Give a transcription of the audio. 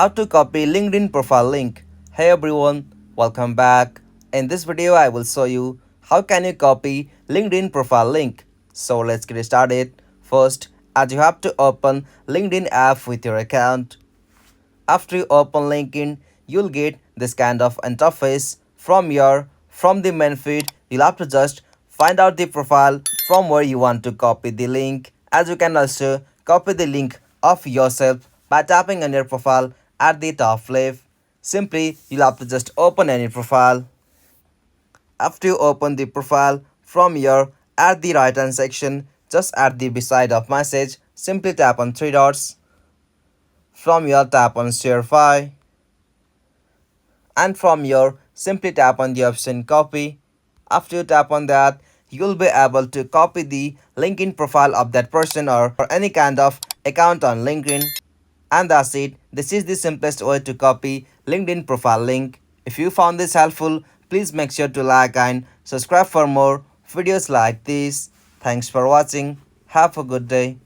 how to copy LinkedIn profile link. Hey everyone, welcome back. In this video I will show you how can you copy LinkedIn profile link. So let's get started. First, as you have to open LinkedIn app with your account. After you open LinkedIn, you'll get this kind of interface from the main feed. You'll have to just find out the profile from where you want to copy the link. As you can also copy the link of yourself by tapping on your profile at the top left. Simply, you'll have to just open any profile. After you open the profile from your at the right hand section, just at the beside of message, simply tap on three dots. From your tap on share file, and from your simply tap on the option copy. After you tap on that, you'll be able to copy the LinkedIn profile of that person or any kind of account on LinkedIn. And that's it. This is the simplest way to copy LinkedIn profile link. If you found this helpful, please make sure to like and subscribe for more videos like this. Thanks for watching. Have a good day.